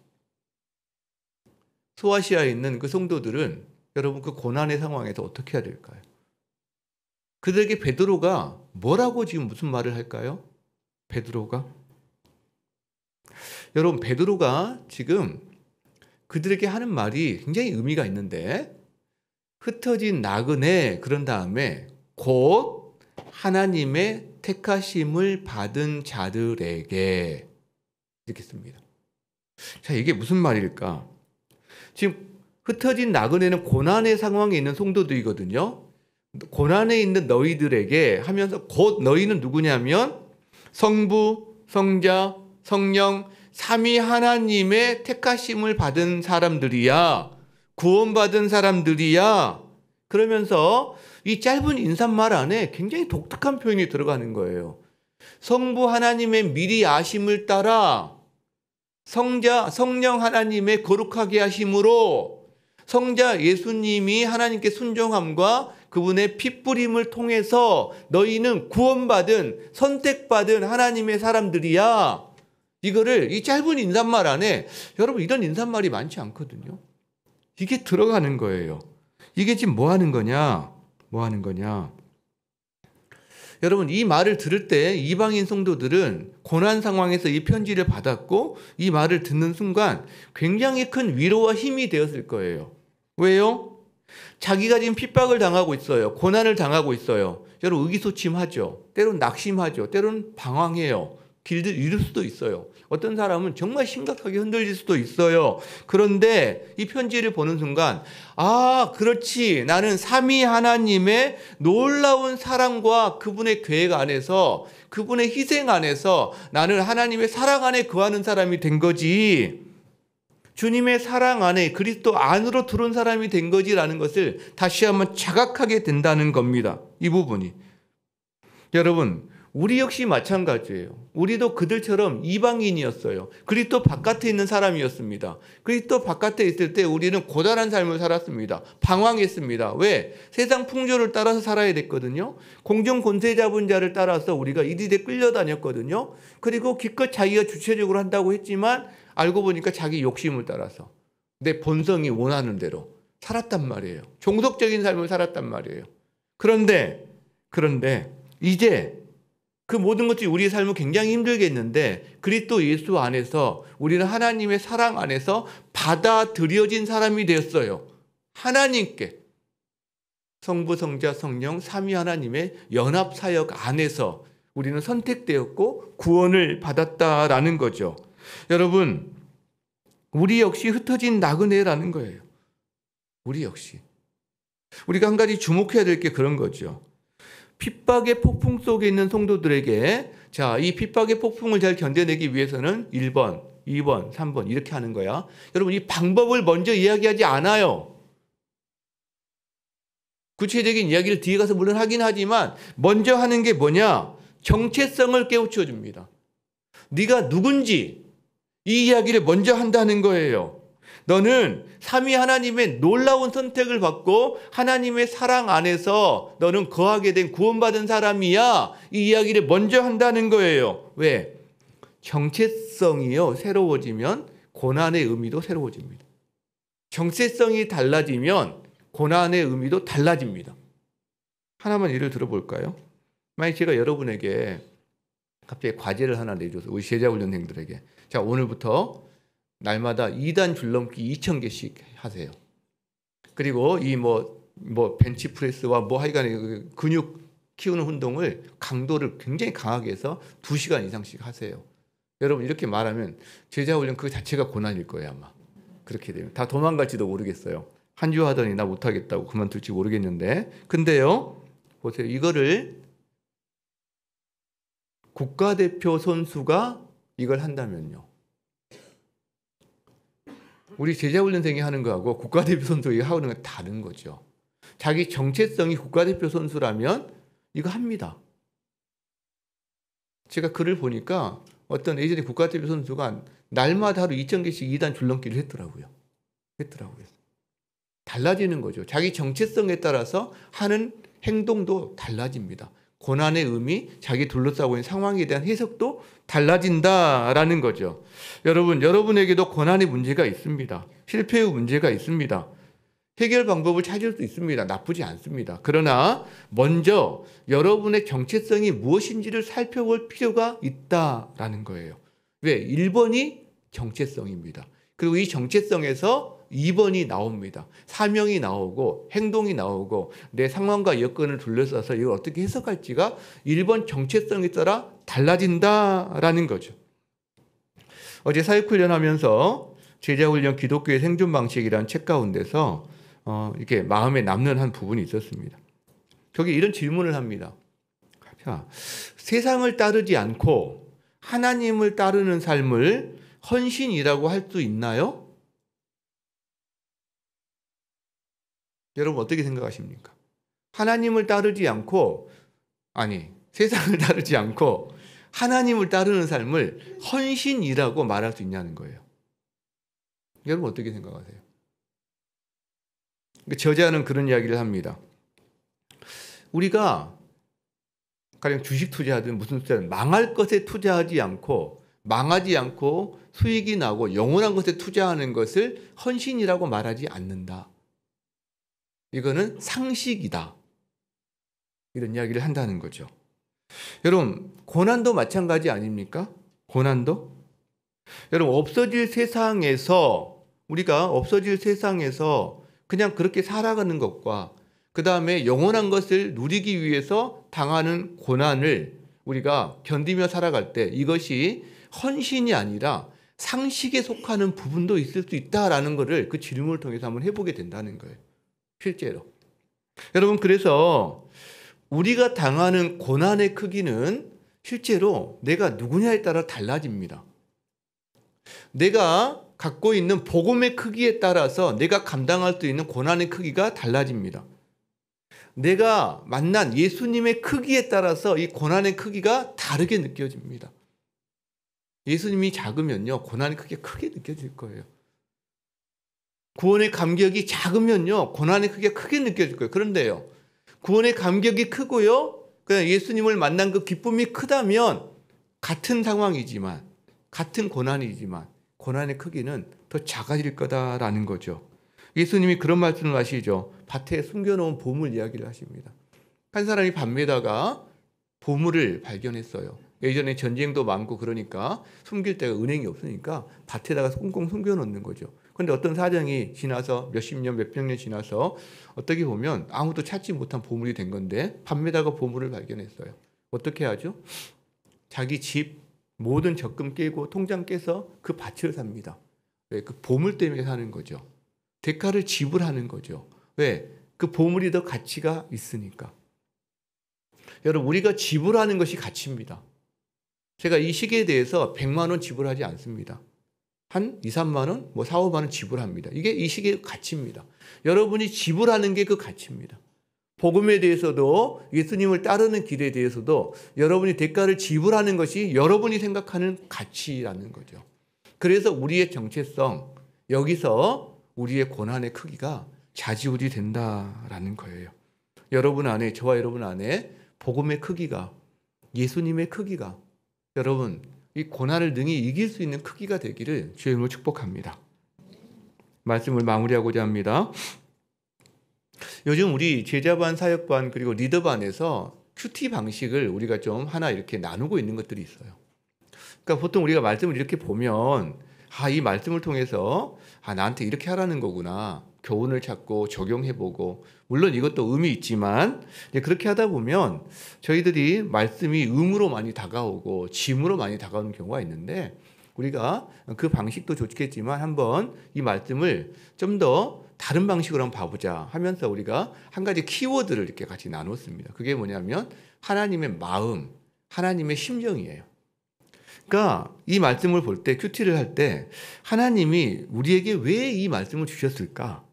소아시아에 있는 그 성도들은 여러분 그 고난의 상황에서 어떻게 해야 될까요? 그들에게 베드로가 뭐라고 지금 무슨 말을 할까요? 여러분, 베드로가 지금 그들에게 하는 말이 굉장히 의미가 있는데 흩어진 나그네 그런 다음에 곧 하나님의 택하심을 받은 자들에게 이렇게 씁니다. 자, 이게 무슨 말일까? 지금 흩어진 나그네는 고난의 상황에 있는 성도들이거든요. 고난에 있는 너희들에게 하면서 곧 너희는 누구냐면 성부, 성자, 성령 삼위 하나님의 택하심을 받은 사람들이야. 구원받은 사람들이야. 그러면서 이 짧은 인사말 안에 굉장히 독특한 표현이 들어가는 거예요. 성부 하나님의 미리 아심을 따라 성자, 성령 하나님의 거룩하게 하심으로 성자 예수님이 하나님께 순종함과 그분의 핏부림을 통해서 너희는 구원받은 선택받은 하나님의 사람들이야. 이거를 이 짧은 인사말 안에, 여러분 이런 인사말이 많지 않거든요. 이게 들어가는 거예요. 이게 지금 뭐 하는 거냐? 뭐 하는 거냐? 여러분, 이 말을 들을 때 이방인 성도들은 고난 상황에서 이 편지를 받았고 이 말을 듣는 순간 굉장히 큰 위로와 힘이 되었을 거예요. 왜요? 자기가 지금 핍박을 당하고 있어요. 고난을 당하고 있어요. 여러분, 의기소침하죠. 때론 낙심하죠. 때론 방황해요. 길을 잃을 수도 있어요. 어떤 사람은 정말 심각하게 흔들릴 수도 있어요. 그런데 이 편지를 보는 순간, 아, 그렇지. 나는 삼위 하나님의 놀라운 사랑과 그분의 계획 안에서, 그분의 희생 안에서 나는 하나님의 사랑 안에 거하는 사람이 된 거지. 주님의 사랑 안에 그리스도 안으로 들어온 사람이 된 거지라는 것을 다시 한번 자각하게 된다는 겁니다. 이 부분이. 여러분, 우리 역시 마찬가지예요. 우리도 그들처럼 이방인이었어요. 그리스도 바깥에 있는 사람이었습니다. 그리스도 바깥에 있을 때 우리는 고단한 삶을 살았습니다. 방황했습니다. 왜? 세상 풍조를 따라서 살아야 됐거든요. 공중 권세 잡은 자를 따라서 우리가 이리데 끌려다녔거든요. 그리고 기껏 자기가 주체적으로 한다고 했지만 알고 보니까 자기 욕심을 따라서 내 본성이 원하는 대로 살았단 말이에요. 종속적인 삶을 살았단 말이에요. 그런데 이제 그 모든 것들이 우리의 삶을 굉장히 힘들게 했는데 그리스도 예수 안에서 우리는 하나님의 사랑 안에서 받아들여진 사람이 되었어요. 하나님께 성부, 성자, 성령 삼위 하나님의 연합 사역 안에서 우리는 선택되었고 구원을 받았다라는 거죠. 여러분, 우리 역시 흩어진 나그네라는 거예요. 우리 역시. 우리가 한 가지 주목해야 될 게 그런 거죠. 핍박의 폭풍 속에 있는 성도들에게 자, 이 핍박의 폭풍을 잘 견뎌내기 위해서는 1번, 2번, 3번 이렇게 하는 거야. 여러분, 이 방법을 먼저 이야기하지 않아요. 구체적인 이야기를 뒤에 가서 물론 하긴 하지만 먼저 하는 게 뭐냐? 정체성을 깨우쳐 줍니다. 네가 누군지 이 이야기를 먼저 한다는 거예요. 너는 삼위 하나님의 놀라운 선택을 받고 하나님의 사랑 안에서 너는 거하게 된 구원받은 사람이야. 이 이야기를 먼저 한다는 거예요. 왜? 정체성이요, 새로워지면 고난의 의미도 새로워집니다. 정체성이 달라지면 고난의 의미도 달라집니다. 하나만 예를 들어볼까요? 만약 제가 여러분에게 갑자기 과제를 하나 내줘서 우리 제자훈련생들에게 자, 오늘부터 날마다 2단 줄넘기 2,000개씩 하세요. 그리고 이 벤치프레스와 하여간에 근육 키우는 운동을 강도를 굉장히 강하게 해서 2시간 이상씩 하세요. 여러분, 이렇게 말하면 제자훈련 그 자체가 고난일 거예요, 아마. 그렇게 되면 다 도망갈지도 모르겠어요. 한 주 하더니 나 못하겠다고 그만둘지 모르겠는데. 근데요, 보세요. 이거를 국가대표 선수가 이걸 한다면요. 우리 제자훈련생이 하는 거하고 국가대표 선수가 하는 건 다른 거죠. 자기 정체성이 국가대표 선수라면 이거 합니다. 제가 글을 보니까 어떤 예전에 국가대표 선수가 날마다 하루 2,000개씩 2단 줄넘기를 했더라고요. 달라지는 거죠. 자기 정체성에 따라서 하는 행동도 달라집니다. 고난의 의미, 자기 둘러싸고 있는 상황에 대한 해석도 달라진다라는 거죠. 여러분에게도 고난의 문제가 있습니다. 실패의 문제가 있습니다. 해결 방법을 찾을 수 있습니다. 나쁘지 않습니다. 그러나 먼저 여러분의 정체성이 무엇인지를 살펴볼 필요가 있다라는 거예요. 왜? 1번이 정체성입니다. 그리고 이 정체성에서 2번이 나옵니다. 사명이 나오고 행동이 나오고 내 상황과 여건을 둘러싸서 이걸 어떻게 해석할지가 1번 정체성에 따라 달라진다라는 거죠. 어제 사역훈련하면서 제자훈련 기독교의 생존 방식이라는 책 가운데서 이렇게 마음에 남는 한 부분이 있었습니다. 거기 이런 질문을 합니다. 자, 세상을 따르지 않고 하나님을 따르는 삶을 헌신이라고 할 수 있나요? 여러분 어떻게 생각하십니까? 하나님을 따르지 않고 세상을 따르지 않고 하나님을 따르는 삶을 헌신이라고 말할 수 있냐는 거예요. 여러분 어떻게 생각하세요? 저자는 그런 이야기를 합니다. 우리가 가령 주식 투자하든 무슨 투자든 망할 것에 투자하지 않고 망하지 않고 수익이 나고 영원한 것에 투자하는 것을 헌신이라고 말하지 않는다. 이거는 상식이다. 이런 이야기를 한다는 거죠. 여러분, 고난도 마찬가지 아닙니까? 고난도? 여러분, 우리가 없어질 세상에서 그냥 그렇게 살아가는 것과 그 다음에 영원한 것을 누리기 위해서 당하는 고난을 우리가 견디며 살아갈 때 이것이 헌신이 아니라 상식에 속하는 부분도 있을 수 있다라는 것을 그 질문을 통해서 한번 해보게 된다는 거예요. 실제로. 여러분, 그래서 우리가 당하는 고난의 크기는 실제로 내가 누구냐에 따라 달라집니다. 내가 갖고 있는 복음의 크기에 따라서 내가 감당할 수 있는 고난의 크기가 달라집니다. 내가 만난 예수님의 크기에 따라서 이 고난의 크기가 다르게 느껴집니다. 예수님이 작으면요, 고난의 크기가 크게 느껴질 거예요. 구원의 감격이 작으면요, 고난의 크기가 크게 느껴질 거예요. 그런데요, 구원의 감격이 크고요, 그냥 예수님을 만난 그 기쁨이 크다면 같은 상황이지만, 같은 고난이지만 고난의 크기는 더 작아질 거다라는 거죠. 예수님이 그런 말씀을 하시죠. 밭에 숨겨놓은 보물 이야기를 하십니다. 한 사람이 밤에다가 보물을 발견했어요. 예전에 전쟁도 많고 그러니까 숨길 데가 은행이 없으니까 밭에다가 꽁꽁 숨겨놓는 거죠. 그런데 어떤 사정이 지나서 몇십 년, 몇백 년 지나서 어떻게 보면 아무도 찾지 못한 보물이 된 건데 밤에다가 보물을 발견했어요. 어떻게 하죠? 자기 집 모든 적금 깨고 통장 깨서 그 밭을 삽니다. 왜? 그 보물 때문에 사는 거죠. 대가를 지불하는 거죠. 왜? 그 보물이 더 가치가 있으니까. 여러분, 우리가 지불하는 것이 가치입니다. 제가 이 시계에 대해서 100만 원 지불하지 않습니다. 한 2, 3만 원, 4, 5만 원 지불합니다. 이게 이 시계의 가치입니다. 여러분이 지불하는 게 그 가치입니다. 복음에 대해서도 예수님을 따르는 길에 대해서도 여러분이 대가를 지불하는 것이 여러분이 생각하는 가치라는 거죠. 그래서 우리의 정체성, 여기서 우리의 고난의 크기가 좌지우지 된다라는 거예요. 여러분 안에, 저와 여러분 안에 복음의 크기가, 예수님의 크기가 여러분 이 고난을 능히 이길 수 있는 크기가 되기를 주의 이름으로 축복합니다. 말씀을 마무리하고자 합니다. 요즘 우리 제자반, 사역반 그리고 리더반에서 큐티 방식을 우리가 좀 하나 이렇게 나누고 있는 것들이 있어요. 그러니까 보통 우리가 말씀을 이렇게 보면 이 말씀을 통해서 나한테 이렇게 하라는 거구나. 교훈을 찾고 적용해보고, 물론 이것도 의미 있지만 그렇게 하다 보면 저희들이 말씀이 의무로 많이 다가오고 짐으로 많이 다가오는 경우가 있는데, 우리가 그 방식도 좋겠지만 한번 이 말씀을 좀 더 다른 방식으로 한번 봐보자 하면서 우리가 한 가지 키워드를 이렇게 같이 나눴습니다. 그게 뭐냐면 하나님의 마음, 하나님의 심정이에요. 그러니까 이 말씀을 볼 때, 큐티를 할 때 하나님이 우리에게 왜 이 말씀을 주셨을까?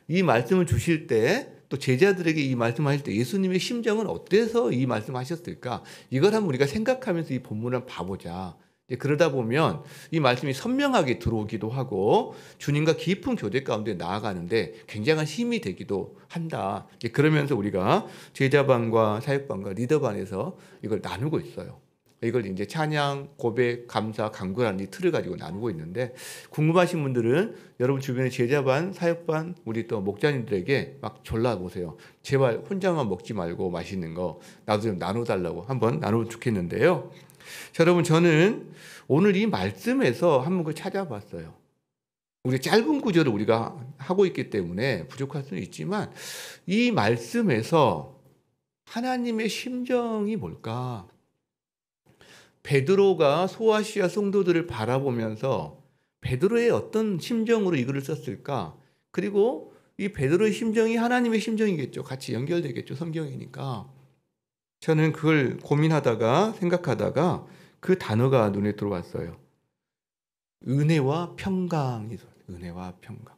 이 말씀을 주실 때 또 제자들에게 이 말씀하실 때 예수님의 심정은 어때서 이 말씀하셨을까? 이걸 한번 우리가 생각하면서 이 본문을 한번 봐보자. 그러다 보면 이 말씀이 선명하게 들어오기도 하고 주님과 깊은 교제 가운데 나아가는데 굉장한 힘이 되기도 한다. 그러면서 우리가 제자반과 사역반과 리더반에서 이걸 나누고 있어요. 이걸 이제 찬양, 고백, 감사, 간구라는 이 틀을 가지고 나누고 있는데, 궁금하신 분들은 여러분 주변에 제자반, 사역반, 우리 또 목자님들에게 막 졸라보세요. 제발 혼자만 먹지 말고 맛있는 거 나도 좀 나눠달라고 한번 나누면 좋겠는데요. 자, 여러분, 저는 오늘 이 말씀에서 한번 그걸 찾아봤어요. 우리 짧은 구절을 우리가 하고 있기 때문에 부족할 수는 있지만 이 말씀에서 하나님의 심정이 뭘까? 베드로가 소아시아 성도들을 바라보면서 베드로의 어떤 심정으로 이 글을 썼을까? 그리고 이 베드로의 심정이 하나님의 심정이겠죠. 같이 연결되겠죠. 성경이니까. 저는 그걸 고민하다가 생각하다가 그 단어가 눈에 들어왔어요. 은혜와 평강이. 은혜와 평강.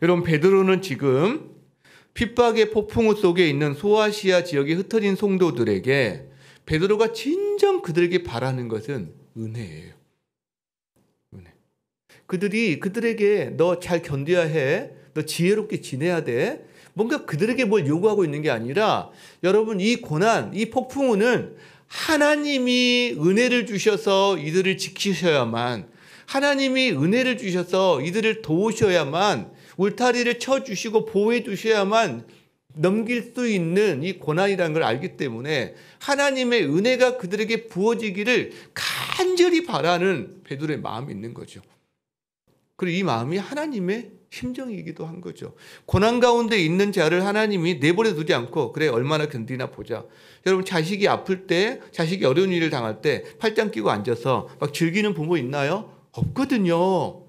여러분, 베드로는 지금 핍박의 폭풍우 속에 있는 소아시아 지역에 흩어진 성도들에게 베드로가 진정 그들에게 바라는 것은 은혜예요. 은혜. 그들에게 너 잘 견뎌야 해. 너 지혜롭게 지내야 돼. 뭔가 그들에게 뭘 요구하고 있는 게 아니라, 여러분, 이 고난, 이 폭풍우는 하나님이 은혜를 주셔서 이들을 지키셔야만, 하나님이 은혜를 주셔서 이들을 도우셔야만, 울타리를 쳐주시고 보호해 주셔야만 넘길 수 있는 이 고난이라는 걸 알기 때문에 하나님의 은혜가 그들에게 부어지기를 간절히 바라는 베드로의 마음이 있는 거죠. 그리고 이 마음이 하나님의 심정이기도 한 거죠. 고난 가운데 있는 자를 하나님이 내버려 두지 않고, 그래 얼마나 견디나 보자. 여러분, 자식이 아플 때, 자식이 어려운 일을 당할 때 팔짱 끼고 앉아서 막 즐기는 부모 있나요? 없거든요.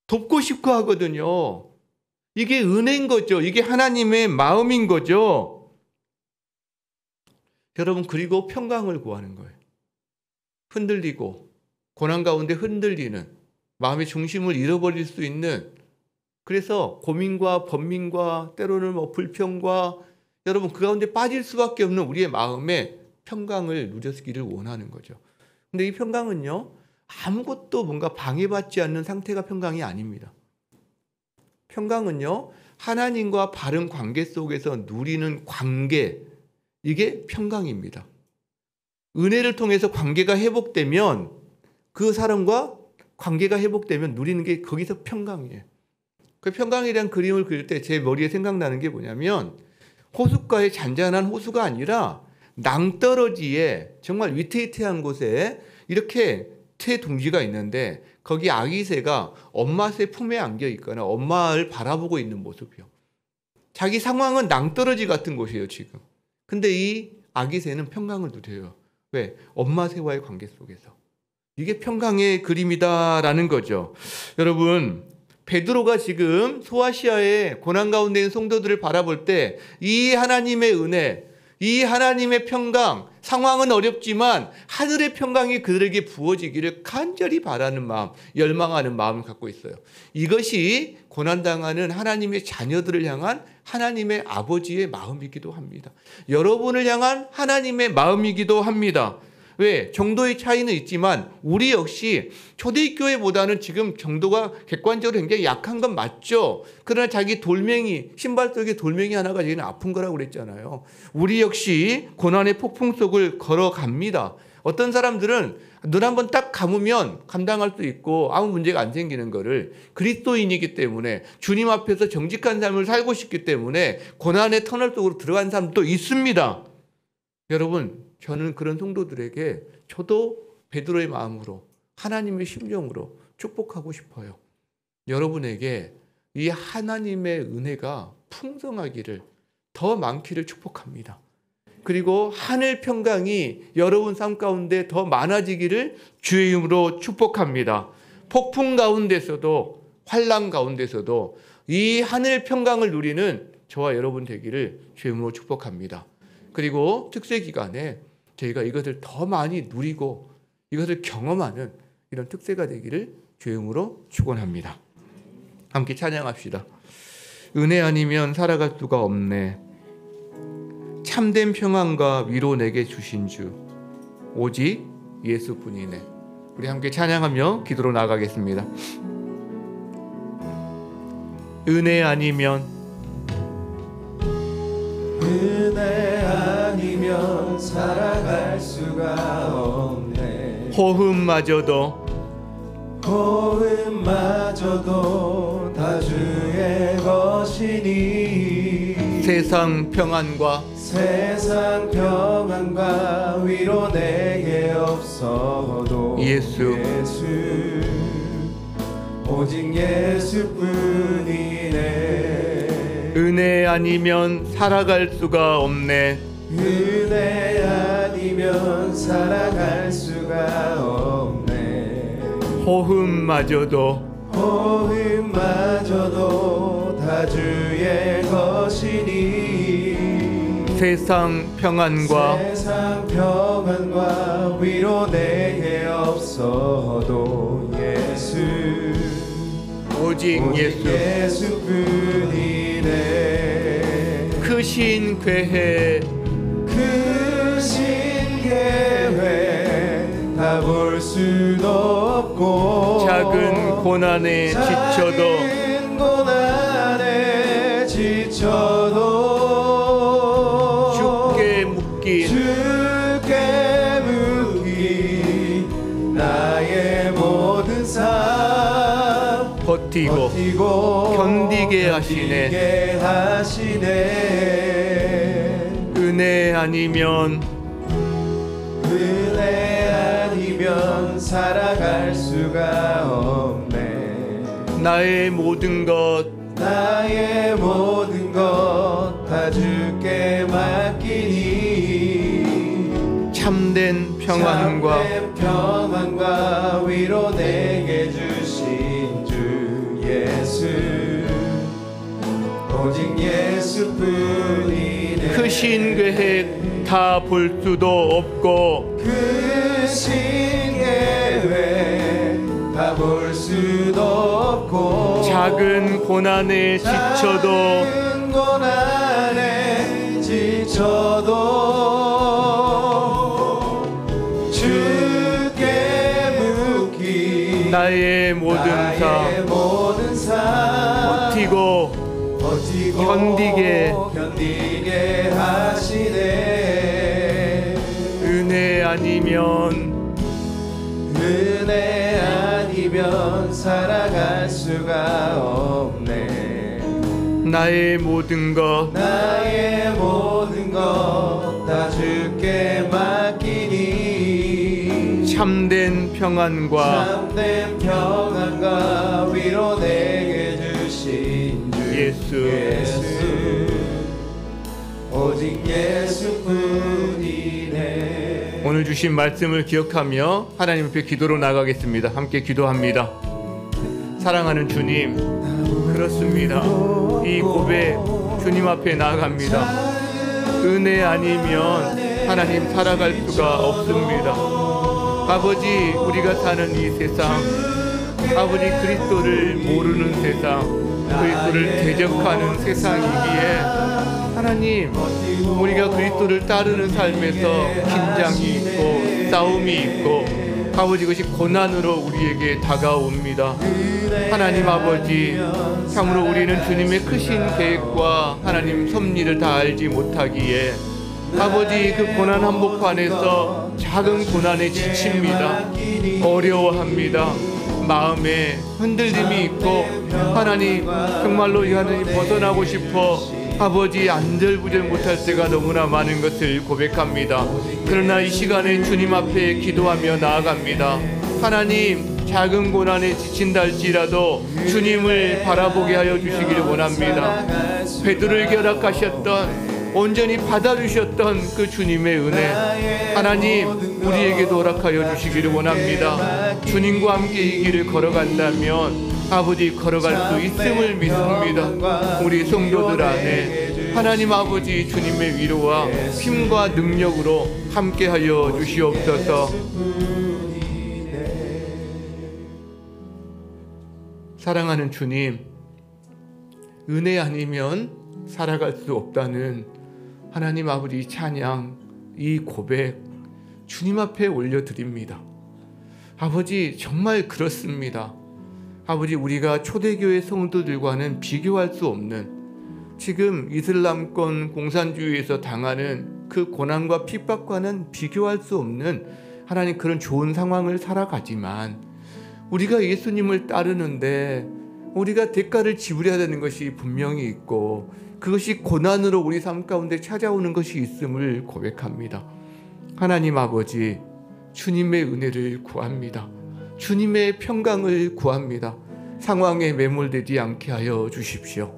돕고 싶어 하거든요. 이게 은혜인 거죠. 이게 하나님의 마음인 거죠. 여러분, 그리고 평강을 구하는 거예요. 흔들리고 고난 가운데 흔들리는 마음의 중심을 잃어버릴 수 있는, 그래서 고민과 번민과 때로는 불평과 여러분 그 가운데 빠질 수밖에 없는 우리의 마음에 평강을 누렸기를 원하는 거죠. 근데 이 평강은요, 아무것도 뭔가 방해받지 않는 상태가 평강이 아닙니다. 평강은요, 하나님과 바른 관계 속에서 누리는 관계, 이게 평강입니다. 은혜를 통해서 관계가 회복되면, 그 사람과 관계가 회복되면 누리는 게 거기서 평강이에요. 그 평강에 대한 그림을 그릴 때 제 머리에 생각나는 게 뭐냐면, 호숫가의 잔잔한 호수가 아니라 낭떠러지에 정말 위태위태한 곳에 이렇게 새 둥지가 있는데, 거기 아기 새가 엄마 새 품에 안겨 있거나 엄마를 바라보고 있는 모습이요. 자기 상황은 낭떠러지 같은 곳이에요, 지금. 근데 이 아기 새는 평강을 누려요. 왜? 엄마 새와의 관계 속에서. 이게 평강의 그림이다라는 거죠. 여러분, 베드로가 지금 소아시아의 고난 가운데 있는 성도들을 바라볼 때 이 하나님의 은혜, 이 하나님의 평강, 상황은 어렵지만 하늘의 평강이 그들에게 부어지기를 간절히 바라는 마음, 열망하는 마음을 갖고 있어요. 이것이 고난당하는 하나님의 자녀들을 향한 하나님의 아버지의 마음이기도 합니다. 여러분을 향한 하나님의 마음이기도 합니다. 왜? 정도의 차이는 있지만 우리 역시 초대교회보다는 지금 정도가 객관적으로 굉장히 약한 건 맞죠. 그러나 자기 돌멩이, 신발 속에 돌멩이 하나가 지금 아픈 거라고 그랬잖아요. 우리 역시 고난의 폭풍 속을 걸어갑니다. 어떤 사람들은 눈 한번 딱 감으면 감당할 수 있고 아무 문제가 안 생기는 거를, 그리스도인이기 때문에 주님 앞에서 정직한 삶을 살고 싶기 때문에 고난의 터널 속으로 들어간 사람도 있습니다. 여러분, 저는 그런 성도들에게 저도 베드로의 마음으로, 하나님의 심정으로 축복하고 싶어요. 여러분에게 이 하나님의 은혜가 풍성하기를, 더 많기를 축복합니다. 그리고 하늘 평강이 여러분 삶 가운데 더 많아지기를 주의 이름으로 축복합니다. 폭풍 가운데서도, 환난 가운데서도 이 하늘 평강을 누리는 저와 여러분 되기를 주의 이름으로 축복합니다. 그리고 특세 기간에 저희가 이것을 더 많이 누리고 이것을 경험하는 이런 특세가 되기를 주의 이름으로 축원합니다. 함께 찬양합시다. 은혜 아니면 살아갈 수가 없네. 참된 평안과 위로 내게 주신 주 오직 예수뿐이네. 우리 함께 찬양하며 기도로 나가겠습니다. 은혜 아니면, 은혜 아니면 살아갈 수가 없네. 호흡마저도 다 주의 것이니. 세상 평안과 위로 내게 없어도 예수 오직 예수뿐이네. 은혜 아니면 살아갈 수가 없네. 은혜 아니면 살아갈 수가 없네. 호흡마저도 다 주의 것이니. 세상 평안과 위로 내게 없어도 오직 예수 예수뿐이네. 크신 계획 다 볼 수도 없고 작은 고난에 지쳐도 주께 묶인 나의 몸 버티고 견디게 하시네. 은혜 아니면 살아갈 수가 없네. 나의 모든 것 다 주께 맡기니 참된 평안과 위로 내게 주신 주 예수, 오직 예수뿐이네. 크신 계획 다 볼 수도 없고 크신 계획 다 볼 수도 없고 작은 고난에 지쳐도 주께 묻기 나의 모든 삶 버티고 견디게 하시네. 은혜 아니면 살아갈 수가 없네. 나의 모든 것 다 주께 맡기니 참된 평안과 위로 내게 주신 주 예수. 오직 예수뿐이네. 오늘 주신 말씀을 기억하며 하나님 앞에 기도로 나가겠습니다. 함께 기도합니다. 사랑하는 주님, 그렇습니다. 이 고백 주님 앞에 나아갑니다. 은혜 아니면 하나님 살아갈 수가 없습니다. 아버지, 우리가 사는 이 세상, 아버지 그리스도를 모르는 세상, 그리스도를 대적하는 세상이기에 하나님, 우리가 그리스도를 따르는 삶에서 긴장이 있고 싸움이 있고 아버지, 그것이 고난으로 우리에게 다가옵니다. 하나님 아버지, 참으로 우리는 주님의 크신 계획과 하나님 섭리를 다 알지 못하기에 아버지, 그 고난 한복판에서 작은 고난에 지칩니다. 어려워합니다. 마음에 흔들림이 있고 하나님, 정말로 이 하나님 벗어나고 싶어 아버지 안절부절 못할 때가 너무나 많은 것을 고백합니다. 그러나 이 시간에 주님 앞에 기도하며 나아갑니다. 하나님, 작은 고난에 지친다 할지라도 주님을 바라보게 하여 주시기를 원합니다. 베드로에게 허락하셨던, 온전히 받아주셨던 그 주님의 은혜, 하나님 우리에게도 허락하여 주시기를 원합니다. 주님과 함께 이 길을 걸어간다면 아버지, 걸어갈 수 있음을 믿습니다. 우리 성도들 안에 하나님 아버지 주님의 위로와 힘과 능력으로 함께하여 주시옵소서. 사랑하는 주님, 은혜 아니면 살아갈 수 없다는 하나님 아버지 찬양, 이 고백 주님 앞에 올려드립니다. 아버지, 정말 그렇습니다. 아버지, 우리가 초대교회 성도들과는 비교할 수 없는, 지금 이슬람권 공산주의에서 당하는 그 고난과 핍박과는 비교할 수 없는 하나님 그런 좋은 상황을 살아가지만 우리가 예수님을 따르는데 우리가 대가를 지불해야 되는 것이 분명히 있고 그것이 고난으로 우리 삶 가운데 찾아오는 것이 있음을 고백합니다. 하나님 아버지, 주님의 은혜를 구합니다. 주님의 평강을 구합니다. 상황에 매몰되지 않게 하여 주십시오.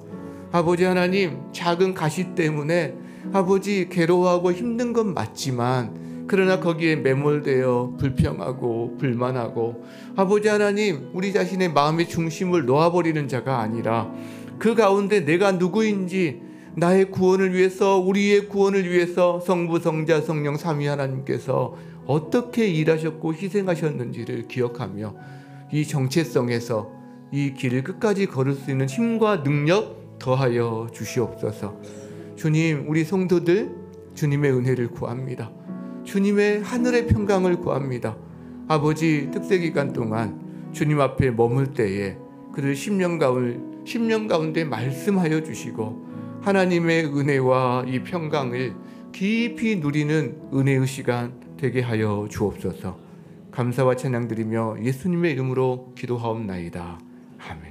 아버지 하나님, 작은 가시 때문에 아버지 괴로워하고 힘든 건 맞지만 그러나 거기에 매몰되어 불평하고 불만하고 아버지 하나님, 우리 자신의 마음의 중심을 놓아버리는 자가 아니라 그 가운데 내가 누구인지, 나의 구원을 위해서, 우리의 구원을 위해서 성부, 성자, 성령 삼위 하나님께서 어떻게 일하셨고 희생하셨는지를 기억하며 이 정체성에서 이 길을 끝까지 걸을 수 있는 힘과 능력 더하여 주시옵소서. 주님, 우리 성도들 주님의 은혜를 구합니다. 주님의 하늘의 평강을 구합니다. 아버지, 특세기간 동안 주님 앞에 머물 때에 그를 10년 가운데 말씀하여 주시고 하나님의 은혜와 이 평강을 깊이 누리는 은혜의 시간 되게 하여 주옵소서. 감사와 찬양 드리며 예수님의 이름으로 기도하옵나이다. 아멘.